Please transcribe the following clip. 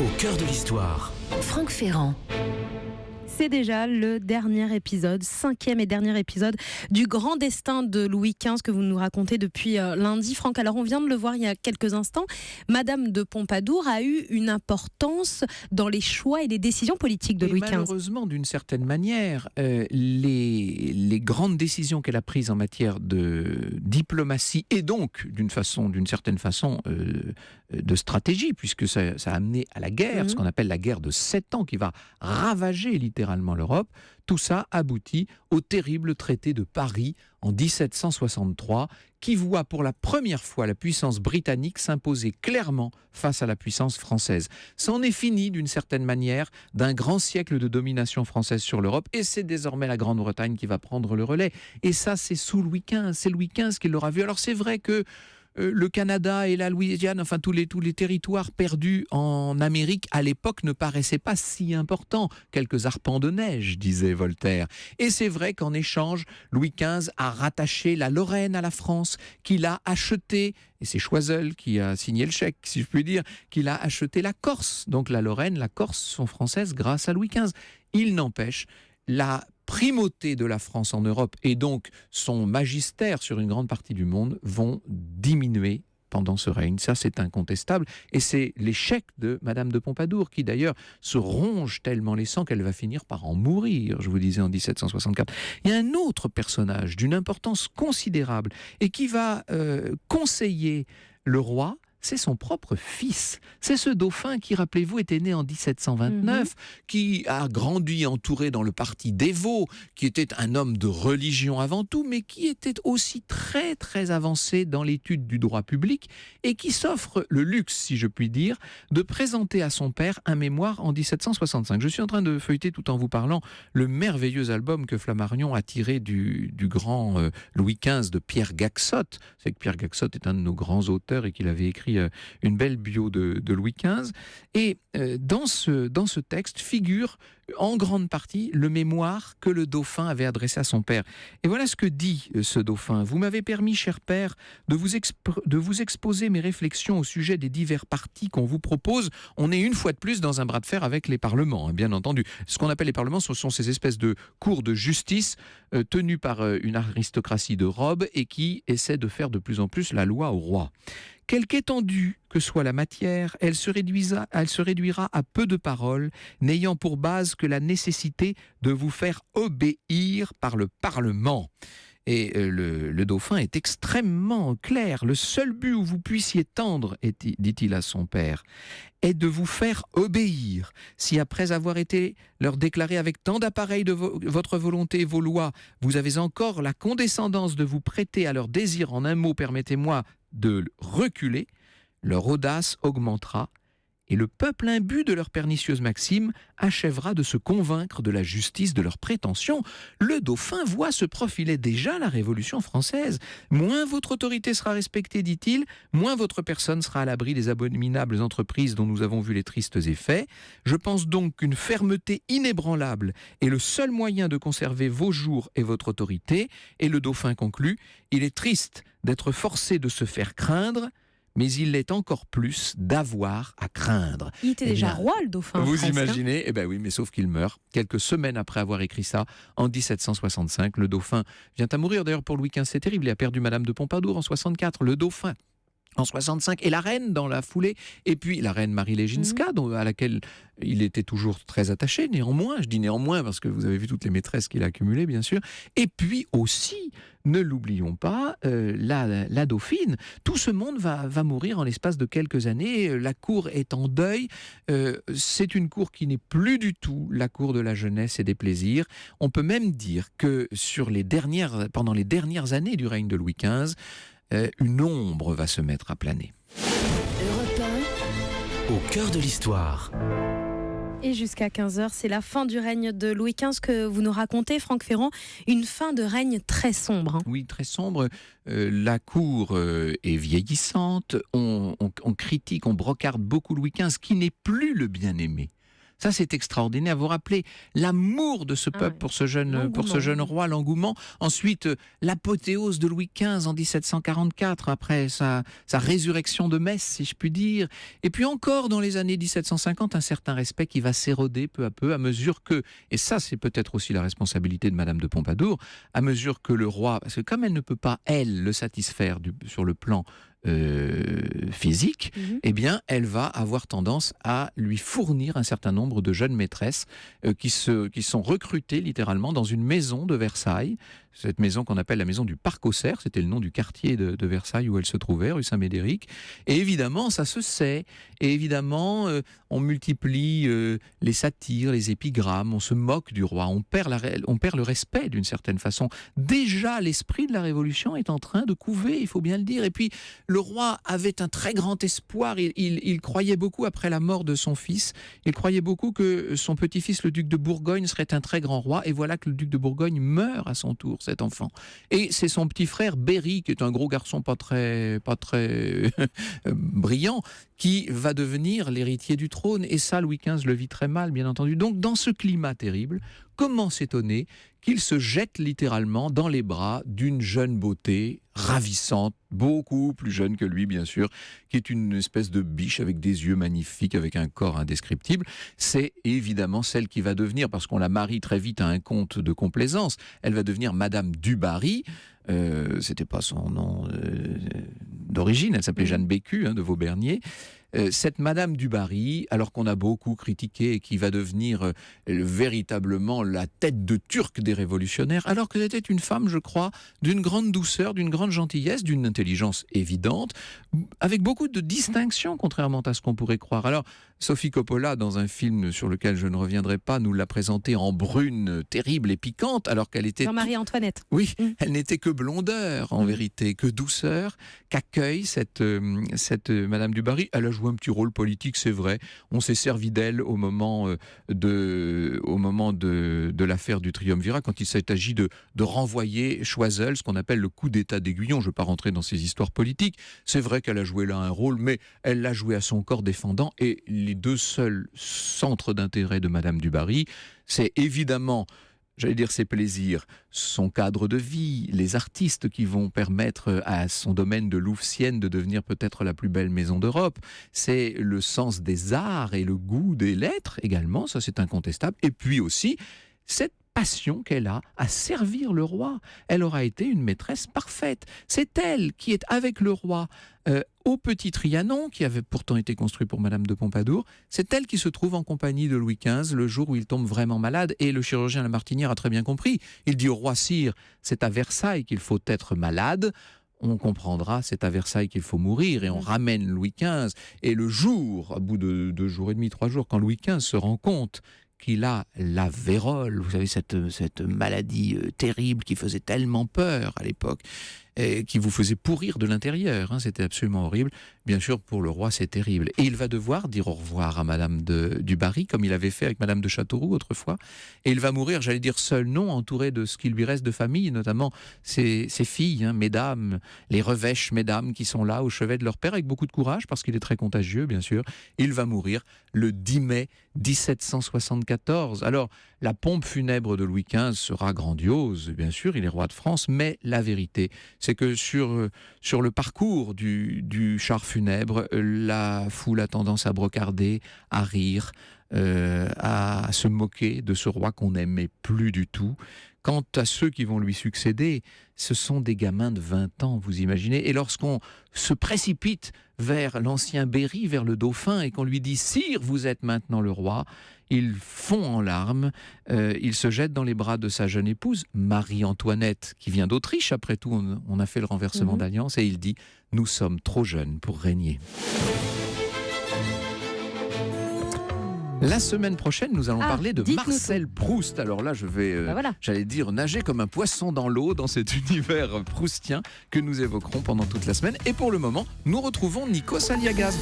Au cœur de l'histoire. Franck Ferrand. C'est déjà le dernier épisode, 5e et dernier épisode du grand destin de Louis XV que vous nous racontez depuis lundi. Franck, alors on vient de le voir il y a quelques instants, Madame de Pompadour a eu une importance dans les choix et les décisions politiques de Louis XV. Malheureusement, d'une certaine manière, les grandes décisions qu'elle a prises en matière de diplomatie et donc d'une certaine façon de stratégie, puisque ça a amené à la guerre, ce qu'on appelle la guerre de 7 ans qui va ravager littéralement l'Europe, tout ça aboutit au terrible traité de Paris en 1763 qui voit pour la première fois la puissance britannique s'imposer clairement face à la puissance française. C'en est fini d'une certaine manière d'un grand siècle de domination française sur l'Europe et c'est désormais la Grande-Bretagne qui va prendre le relais. Et ça, c'est sous Louis XV, c'est Louis XV qui l'aura vu. Alors c'est vrai que le Canada et la Louisiane, enfin tous les territoires perdus en Amérique à l'époque ne paraissaient pas si importants. Quelques arpents de neige, disait Voltaire. Et c'est vrai qu'en échange, Louis XV a rattaché la Lorraine à la France, qu'il a acheté, et c'est Choiseul qui a signé le chèque, si je puis dire, qu'il a acheté la Corse. Donc la Lorraine, la Corse sont françaises grâce à Louis XV. Il n'empêche, la primauté de la France en Europe et donc son magistère sur une grande partie du monde vont diminuer pendant ce règne. Ça, c'est incontestable. Et c'est l'échec de Madame de Pompadour qui, d'ailleurs, se ronge tellement les sangs qu'elle va finir par en mourir, je vous disais, en 1764. Il y a un autre personnage d'une importance considérable et qui va conseiller le roi. C'est son propre fils. C'est ce dauphin qui, rappelez-vous, était né en 1729, qui a grandi entouré dans le parti dévot, qui était un homme de religion avant tout, mais qui était aussi très très avancé dans l'étude du droit public et qui s'offre le luxe, si je puis dire, de présenter à son père un mémoire en 1765. Je suis en train de feuilleter tout en vous parlant le merveilleux album que Flammarion a tiré du grand Louis XV de Pierre Gaxotte. C'est que Pierre Gaxotte est un de nos grands auteurs et qu'il avait écrit une belle bio de Louis XV. Et dans ce texte figure en grande partie le mémoire que le dauphin avait adressé à son père. Et voilà ce que dit ce dauphin. « Vous m'avez permis, cher père, de vous exposer mes réflexions au sujet des divers partis qu'on vous propose. On est une fois de plus dans un bras de fer avec les parlements, hein, bien entendu. Ce qu'on appelle les parlements, ce sont ces espèces de cours de justice tenus par une aristocratie de robe et qui essaient de faire de plus en plus la loi au roi. Quelque étendue que soit la matière, elle se réduira à peu de paroles, n'ayant pour base que la nécessité de vous faire obéir par le Parlement. » Et le dauphin est extrêmement clair. Le seul but où vous puissiez tendre, dit-il à son père, est de vous faire obéir. Si après avoir été leur déclaré avec tant d'appareil de votre volonté et vos lois, vous avez encore la condescendance de vous prêter à leur désir, en un mot, permettez-moi de reculer, leur audace augmentera et le peuple imbu de leur pernicieuse maxime achèvera de se convaincre de la justice de leurs prétentions. Le dauphin voit se profiler déjà la Révolution française. Moins votre autorité sera respectée, dit-il, moins votre personne sera à l'abri des abominables entreprises dont nous avons vu les tristes effets. Je pense donc qu'une fermeté inébranlable est le seul moyen de conserver vos jours et votre autorité. Et le dauphin conclut, il est triste d'être forcé de se faire craindre, mais il l'est encore plus d'avoir à craindre. Il était déjà roi, le dauphin. Vous presque, imaginez ? Eh bien oui, mais sauf qu'il meurt. Quelques semaines après avoir écrit ça, en 1765, le dauphin vient à mourir. D'ailleurs, pour Louis XV, c'est terrible. Il a perdu Madame de Pompadour en 64. Le dauphin en 65, et la reine dans la foulée, et puis la reine Marie Léginska, à laquelle il était toujours très attaché, néanmoins, je dis néanmoins parce que vous avez vu toutes les maîtresses qu'il a accumulées, bien sûr, et puis aussi, ne l'oublions pas, la dauphine. Tout ce monde va mourir en l'espace de quelques années, la cour est en deuil, c'est une cour qui n'est plus du tout la cour de la jeunesse et des plaisirs. On peut même dire que pendant les dernières années du règne de Louis XV, une ombre va se mettre à planer. Europe 1. Au cœur de l'histoire. Et jusqu'à 15h, c'est la fin du règne de Louis XV que vous nous racontez, Franck Ferrand. Une fin de règne très sombre. Hein. Oui, très sombre. La cour est vieillissante. On critique, on brocarde beaucoup Louis XV, qui n'est plus le bien-aimé. Ça, c'est extraordinaire. Vous rappelez l'amour de ce peuple pour ce jeune roi, l'engouement. Ensuite, l'apothéose de Louis XV en 1744, après sa résurrection de Metz, si je puis dire. Et puis encore, dans les années 1750, un certain respect qui va s'éroder peu à peu, à mesure que, et ça, c'est peut-être aussi la responsabilité de Madame de Pompadour, à mesure que le roi, parce que comme elle ne peut pas, elle, le satisfaire sur le plan physique, eh bien, elle va avoir tendance à lui fournir un certain nombre de jeunes maîtresses qui sont recrutées littéralement dans une maison de Versailles, cette maison qu'on appelle la maison du Parc aux Cerfs, c'était le nom du quartier de Versailles où elle se trouvait, rue Saint-Médéric. Et évidemment, ça se sait. Et évidemment, on multiplie les satires, les épigrammes, on se moque du roi, on perd le respect d'une certaine façon. Déjà, l'esprit de la Révolution est en train de couver, il faut bien le dire. Et puis, le roi avait un très grand espoir. Il croyait beaucoup, après la mort de son fils, il croyait beaucoup que son petit-fils, le duc de Bourgogne, serait un très grand roi. Et voilà que le duc de Bourgogne meurt à son tour, cet enfant. Et c'est son petit frère Berry, qui est un gros garçon pas très brillant, qui va devenir l'héritier du trône. Et ça, Louis XV le vit très mal, bien entendu. Donc, dans ce climat terrible, comment s'étonner qu'il se jette littéralement dans les bras d'une jeune beauté ravissante, beaucoup plus jeune que lui, bien sûr, qui est une espèce de biche avec des yeux magnifiques, avec un corps indescriptible. C'est évidemment celle qui va devenir, parce qu'on la marie très vite à un comte de complaisance, elle va devenir Madame du Barry. C'était pas son nom d'origine, elle s'appelait Jeanne Bécu, de Vaubernier. Cette Madame du Barry, alors qu'on a beaucoup critiqué et qui va devenir véritablement la tête de turc des révolutionnaires, alors que c'était une femme, je crois, d'une grande douceur, d'une grande gentillesse, d'une intelligence évidente, avec beaucoup de distinction, contrairement à ce qu'on pourrait croire. Alors, Sophie Coppola, dans un film sur lequel je ne reviendrai pas, nous l'a présentée en brune, terrible et piquante, alors qu'elle était... Jean-Marie-Antoinette. Oui, elle n'était que blondeur, en vérité, que douceur, qu'accueille cette Madame du Barry. Elle a joué un petit rôle politique, c'est vrai. On s'est servi d'elle au moment de l'affaire du triumvirat, quand il s'est agi de renvoyer Choiseul, ce qu'on appelle le coup d'État d'Aiguillon. Je ne vais pas rentrer dans ces histoires politiques. C'est vrai qu'elle a joué là un rôle, mais elle l'a joué à son corps défendant. Et les deux seuls centres d'intérêt de Madame du Barry, c'est évidemment... J'allais dire ses plaisirs, son cadre de vie, les artistes qui vont permettre à son domaine de Louvcienne de devenir peut-être la plus belle maison d'Europe. C'est le sens des arts et le goût des lettres également, ça c'est incontestable. Et puis aussi, cette passion qu'elle a à servir le roi. Elle aura été une maîtresse parfaite. C'est elle qui est avec le roi au Petit Trianon, qui avait pourtant été construit pour Madame de Pompadour. C'est elle qui se trouve en compagnie de Louis XV le jour où il tombe vraiment malade. Et le chirurgien Lamartinière a très bien compris. Il dit au roi: sire, c'est à Versailles qu'il faut être malade. On comprendra, c'est à Versailles qu'il faut mourir. Et on ramène Louis XV. Et le jour, à bout de 2 jours et demi, 3 jours, quand Louis XV se rend compte qu'il a la vérole, vous savez, cette maladie terrible qui faisait tellement peur à l'époque, et qui vous faisait pourrir de l'intérieur, c'était absolument horrible. Bien sûr, pour le roi, c'est terrible. Et il va devoir dire au revoir à Madame du Barry, comme il avait fait avec Madame de Châteauroux autrefois. Et il va mourir, j'allais dire seul, non, entouré de ce qui lui reste de famille, notamment ses filles, mesdames, les revêches mesdames qui sont là au chevet de leur père, avec beaucoup de courage, parce qu'il est très contagieux, bien sûr. Il va mourir le 10 mai 1774. Alors, la pompe funèbre de Louis XV sera grandiose, bien sûr, il est roi de France, mais la vérité, c'est que sur le parcours du char funèbre, la foule a tendance à brocarder, à rire, à se moquer de ce roi qu'on n'aimait plus du tout. Quant à ceux qui vont lui succéder, ce sont des gamins de 20 ans, vous imaginez. Et lorsqu'on se précipite vers l'ancien Berry, vers le dauphin, et qu'on lui dit « Sire, vous êtes maintenant le roi », il fond en larmes, il se jette dans les bras de sa jeune épouse, Marie-Antoinette, qui vient d'Autriche, après tout, on a fait le renversement d'alliance, et il dit « Nous sommes trop jeunes pour régner ». La semaine prochaine, nous allons parler de Marcel Proust. Alors là, je vais, j'allais dire, nager comme un poisson dans l'eau dans cet univers proustien que nous évoquerons pendant toute la semaine. Et pour le moment, nous retrouvons Nikos Aliagas.